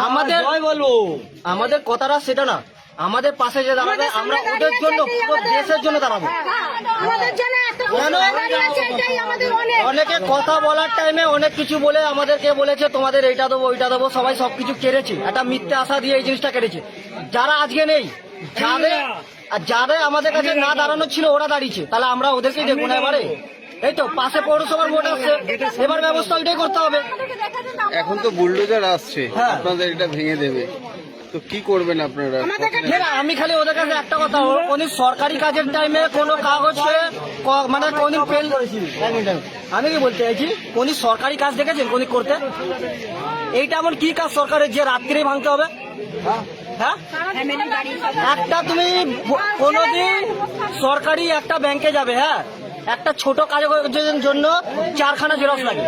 আমাদের বলবো আমাদের কথাটা সেটা না, আমাদের পাশে যে দাঁড়াবে আমরা ওদের জন্য পুরো দেশের জন্য দাঁড়াবো। অনেকে কথা বলার টাইমে অনেক কিছু বলে আমাদেরকে বলেছে তোমাদের এইটা দেবো ওইটা দেবো, সবাই সবকিছু কেড়েছে, একটা মিথ্যে আশা দিয়ে এই জিনিসটা কেড়েছে। যারা আজকে নেই, যাদের আমাদের কাছে না দাঁড়ানো ছিল ওরা দাঁড়িয়েছে, তাহলে আমরা ওদেরকেই দেখবো না এবারে। এই তো পাশে পৌরসভার ভোট আসছে, এবার ব্যবস্থা ওইটাই করতে হবে। এখন তো বুলডোজার আসছে, আপনাদের এটা ভেঙে দেবে, তো কি করবেন আপনারা? আমি খালি ওদের কাছে একটা কথা, কোন সরকারি কাজের টাইমে কোনো কাগজ মানে কোন পেন, আমি কি বলতে চাইছি, কোন সরকারি কাজ দেখেছেন কোন করতে? এইটা এমন কি কাজ সরকারের যে রাত্রে ভাঙতে হবে? হ্যাঁ, একটা তুমি কোনোদিন সরকারি একটা ব্যাংকে যাবে, হ্যাঁ, একটা ছোট কাজের জন্য 4খানা জেরক্স লাগে,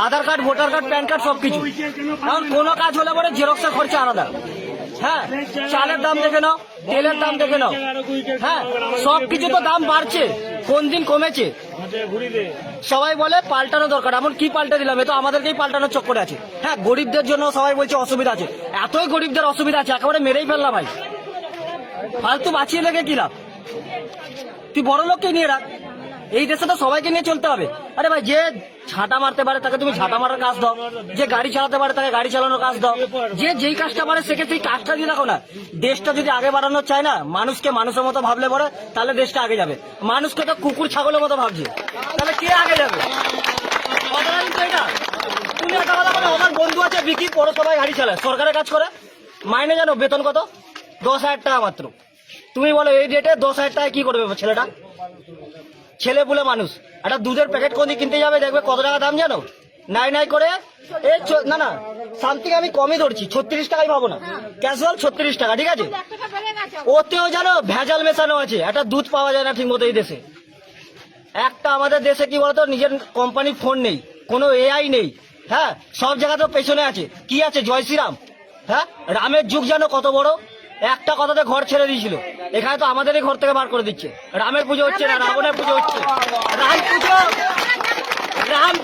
Aadhaar card, voter card, PAN card, সবকিছু। এখন কোনো কাজ হলে পরে জেরক্সের খরচা আলাদা। হ্যাঁ, চালের দাম দেখে নাও, তেলের দাম দেখে নাও, হ্যাঁ, সবকিছু তো দাম বাড়ছে, কোন দিন কমেছে? সবাই বলে পাল্টানো দরকার, এমন কি পাল্টে দিলাম? এ তো আমাদেরকেই পাল্টানোর চক্করে আছে। হ্যাঁ, গরিবদের জন্য সবাই বলছে অসুবিধা আছে, এতই গরিবদের অসুবিধা আছে একেবারে মেরেই ফেললাম ভাই, ফালতু বাঁচিয়ে লেগে কি লাভ? তুই বড় লোককে নিয়ে রাখ, এই দেশে তো সবাইকে নিয়ে চলতে হবে। আরে ভাই, যে ঝাঁটা মারতে পারে তাকে তুমি ঝাঁটা মারার কাজ দাও, যে গাড়ি চালাতে পারে তাকে গাড়ি চালানোর কাজ দাও, যে যেই কাজটা পারে সেকে সেই কাজটা দিয়ে রাখো না। দেশটা যদি আগে বাড়ানো চায় না, মানুষকে মানুষের মতো ভাবলে পরে তাহলে দেশটা আগে যাবে। মানুষকে তো কুকুর ছাগলের মতো ভাবছে, তাহলে কে আগে যাবে? কথাটা কিন্তু এটা। তুমি একটা কথা বলো, আমার বন্ধু আছে বিকি, পৌরসভায় গাড়ি চালায়, সরকারের কাজ করে, মাইনে জানো বেতন কত? 10,000 টাকা মাত্র। তুমি বলো এই ডেটে 10,000 টাকায় কি করবে ছেলেটা? ছেলে বলে মানুষ একটা দুধের প্যাকেট কোন কিনতে যাবে, দেখবে কত টাকা দাম জানো? নাই করে এই না না, সামথিং আমি কমই ধরছি, 36 টাকাই পাবো না, ক্যাজুয়াল 36 টাকা, ঠিক আছে? ওতেও জানো ভেজাল মেশানো আছে, একটা দুধ পাওয়া যায় না ঠিক মতো এই দেশে। একটা আমাদের দেশে কি বলতো, নিজের কোম্পানির ফোন নেই, কোনো এআই নেই, হ্যাঁ, সব জায়গাতেও পেছনে আছে। কি আছে? জয় শ্রীরাম। হ্যাঁ, রামের যুগ জানো কত বড়? একটা কথাতে ঘর ছেড়ে দিয়েছিল, এখানে তো আমাদেরই ঘর থেকে বার করে দিচ্ছে। রামের পুজো হচ্ছে না, রাবণের পুজো হচ্ছে। রাম